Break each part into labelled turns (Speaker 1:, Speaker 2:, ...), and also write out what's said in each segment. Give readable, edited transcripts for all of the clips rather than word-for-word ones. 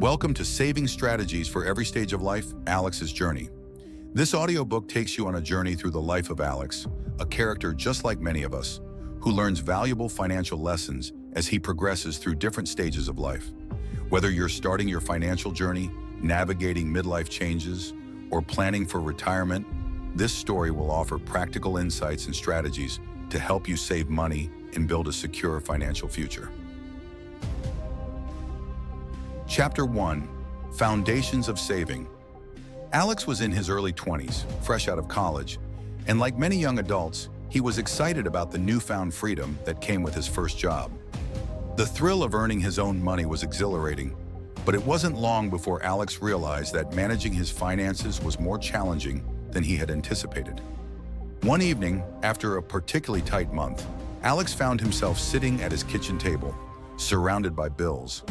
Speaker 1: Welcome to Saving Strategies for Every Stage of Life, Alex's Journey. This audiobook takes you on a journey through the life of Alex, a character just like many of us, who learns valuable financial lessons as he progresses through different stages of life. Whether you're starting your financial journey, navigating midlife changes, or planning for retirement, this story will offer practical insights and strategies to help you save money and build a secure financial future. Chapter 1: Foundations of Saving. Alex was in his early 20s, fresh out of college, and like many young adults, he was excited about the newfound freedom that came with his first job. The thrill of earning his own money was exhilarating, but it wasn't long before Alex realized that managing his finances was more challenging than he had anticipated. One evening, after a particularly tight month, Alex found himself sitting at his kitchen table, surrounded by bills.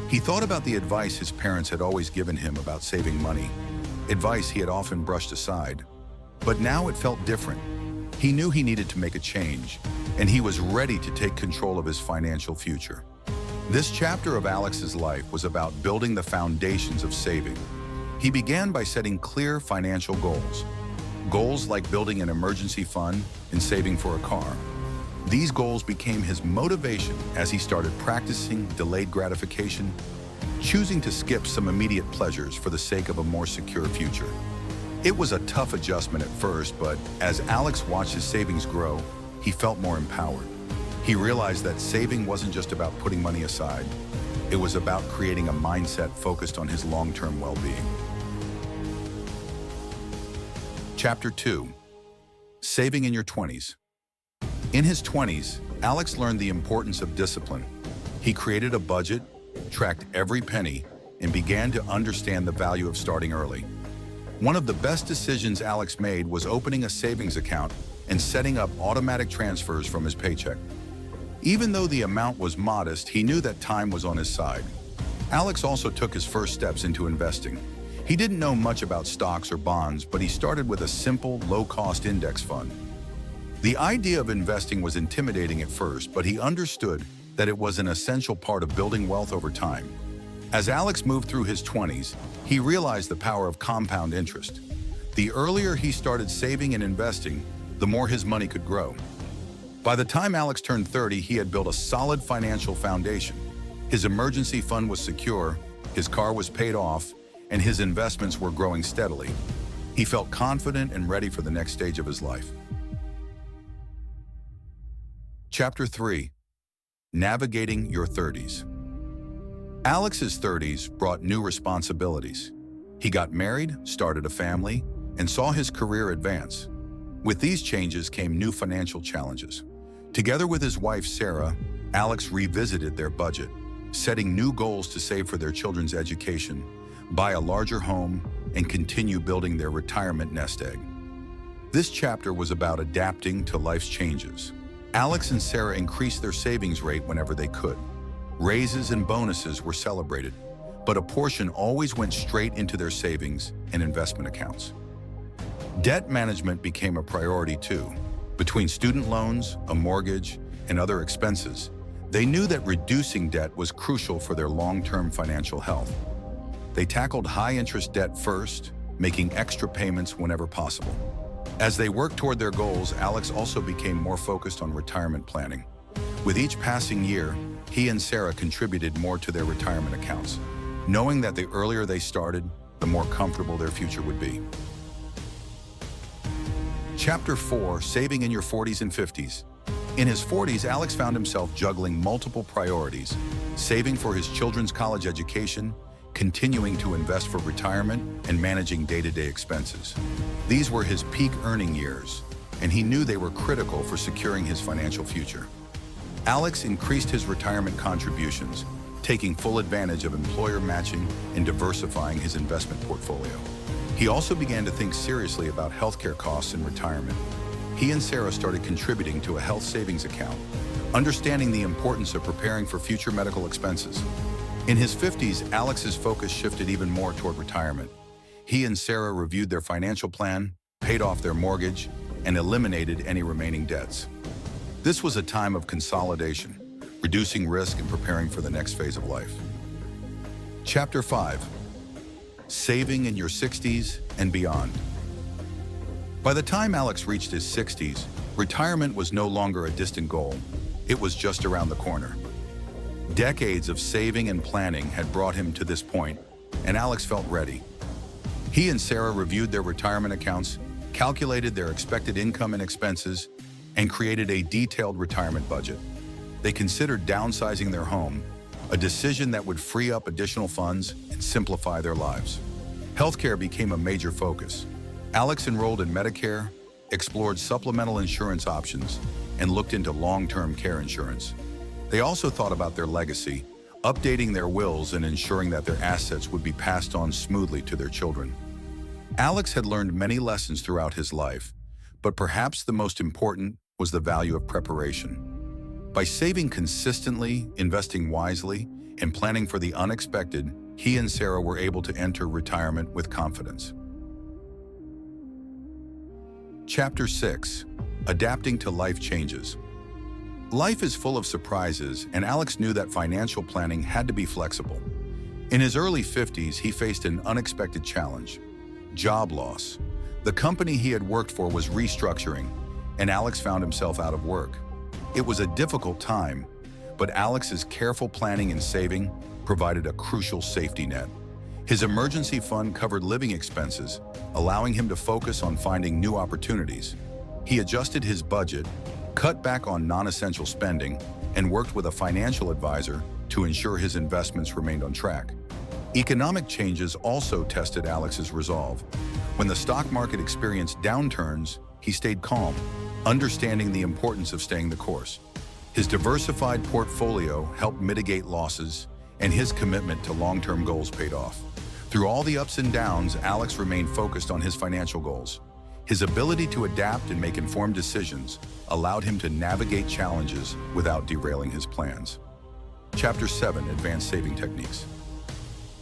Speaker 1: He thought about the advice his parents had always given him about saving money, advice he had often brushed aside. But now it felt different. He knew he needed to make a change, and he was ready to take control of his financial future. This chapter of Alex's life was about building the foundations of saving. He began by setting clear financial goals. Goals like building an emergency fund and saving for a car. These goals became his motivation as he started practicing delayed gratification, choosing to skip some immediate pleasures for the sake of a more secure future. It was a tough adjustment at first, but as Alex watched his savings grow, he felt more empowered. He realized that saving wasn't just about putting money aside. It was about creating a mindset focused on his long-term well-being. Chapter 2: Saving in your 20s. In his 20s, Alex learned the importance of discipline. He created a budget, tracked every penny, and began to understand the value of starting early. One of the best decisions Alex made was opening a savings account and setting up automatic transfers from his paycheck. Even though the amount was modest, he knew that time was on his side. Alex also took his first steps into investing. He didn't know much about stocks or bonds, but he started with a simple, low-cost index fund. The idea of investing was intimidating at first, but he understood that it was an essential part of building wealth over time. As Alex moved through his 20s, he realized the power of compound interest. The earlier he started saving and investing, the more his money could grow. By the time Alex turned 30, he had built a solid financial foundation. His emergency fund was secure, his car was paid off, and his investments were growing steadily. He felt confident and ready for the next stage of his life. Chapter 3: Navigating your 30s. Alex's 30s brought new responsibilities. He got married, started a family, and saw his career advance. With these changes came new financial challenges. Together with his wife, Sarah, Alex revisited their budget, setting new goals to save for their children's education, buy a larger home, and continue building their retirement nest egg. This chapter was about adapting to life's changes. Alex and Sarah increased their savings rate whenever they could. Raises and bonuses were celebrated, but a portion always went straight into their savings and investment accounts. Debt management became a priority too. Between student loans, a mortgage, and other expenses, they knew that reducing debt was crucial for their long-term financial health. They tackled high-interest debt first, making extra payments whenever possible. As they worked toward their goals, Alex also became more focused on retirement planning. With each passing year, he and Sarah contributed more to their retirement accounts, knowing that the earlier they started, the more comfortable their future would be. Chapter 4: Saving in your 40s and 50s. In his 40s, Alex found himself juggling multiple priorities: saving for his children's college education, continuing to invest for retirement, and managing day-to-day expenses. These were his peak earning years, and he knew they were critical for securing his financial future. Alex increased his retirement contributions, taking full advantage of employer matching and diversifying his investment portfolio. He also began to think seriously about healthcare costs in retirement. He and Sarah started contributing to a health savings account, understanding the importance of preparing for future medical expenses. In his 50s, Alex's focus shifted even more toward retirement. He and Sarah reviewed their financial plan, paid off their mortgage, and eliminated any remaining debts. This was a time of consolidation, reducing risk and preparing for the next phase of life. Chapter 5. Saving in your 60s and beyond. By the time Alex reached his 60s, retirement was no longer a distant goal. It was just around the corner. Decades of saving and planning had brought him to this point, and Alex felt ready. He and Sarah reviewed their retirement accounts, calculated their expected income and expenses, and created a detailed retirement budget. They considered downsizing their home, a decision that would free up additional funds and simplify their lives. Healthcare became a major focus. Alex enrolled in Medicare, explored supplemental insurance options, and looked into long-term care insurance. They also thought about their legacy, updating their wills and ensuring that their assets would be passed on smoothly to their children. Alex had learned many lessons throughout his life, but perhaps the most important was the value of preparation. By saving consistently, investing wisely, and planning for the unexpected, he and Sarah were able to enter retirement with confidence. Chapter 6. Adapting to life changes. Life is full of surprises, and Alex knew that financial planning had to be flexible. In his early 50s, he faced an unexpected challenge: job loss. The company he had worked for was restructuring, and Alex found himself out of work. It was a difficult time, but Alex's careful planning and saving provided a crucial safety net. His emergency fund covered living expenses, allowing him to focus on finding new opportunities. He adjusted his budget, cut back on non-essential spending, and worked with a financial advisor to ensure his investments remained on track. Economic changes also tested Alex's resolve. When the stock market experienced downturns, he stayed calm, understanding the importance of staying the course. His diversified portfolio helped mitigate losses, and his commitment to long-term goals paid off. Through all the ups and downs, Alex remained focused on his financial goals. His ability to adapt and make informed decisions allowed him to navigate challenges without derailing his plans. Chapter 7. Advanced Saving Techniques.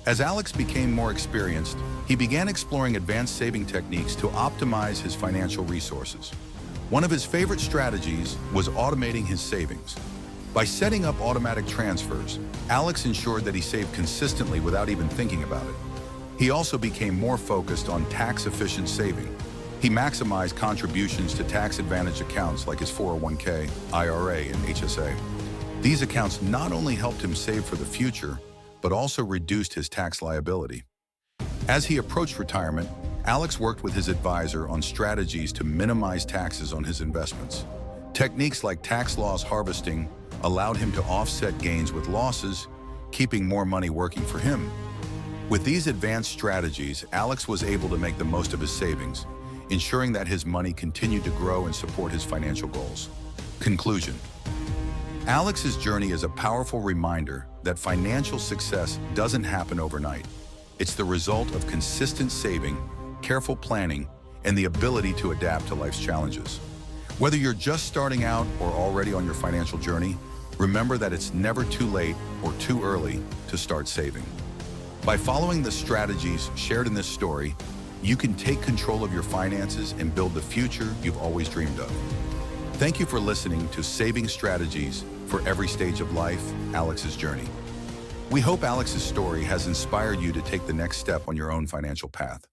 Speaker 1: As Alex became more experienced, he began exploring advanced saving techniques to optimize his financial resources. One of his favorite strategies was automating his savings. By setting up automatic transfers, Alex ensured that he saved consistently without even thinking about it. He also became more focused on tax-efficient saving. He maximized contributions to tax-advantaged accounts like his 401k, IRA, and HSA. These accounts not only helped him save for the future, but also reduced his tax liability. As he approached retirement, Alex worked with his advisor on strategies to minimize taxes on his investments. Techniques like tax loss harvesting allowed him to offset gains with losses, keeping more money working for him. With these advanced strategies, Alex was able to make the most of his savings, ensuring that his money continued to grow and support his financial goals. Conclusion. Alex's journey is a powerful reminder that financial success doesn't happen overnight. It's the result of consistent saving, careful planning, and the ability to adapt to life's challenges. Whether you're just starting out or already on your financial journey, remember that it's never too late or too early to start saving. By following the strategies shared in this story, you can take control of your finances and build the future you've always dreamed of. Thank you for listening to Saving Strategies for Every Stage of Life, Alex's Journey. We hope Alex's story has inspired you to take the next step on your own financial path.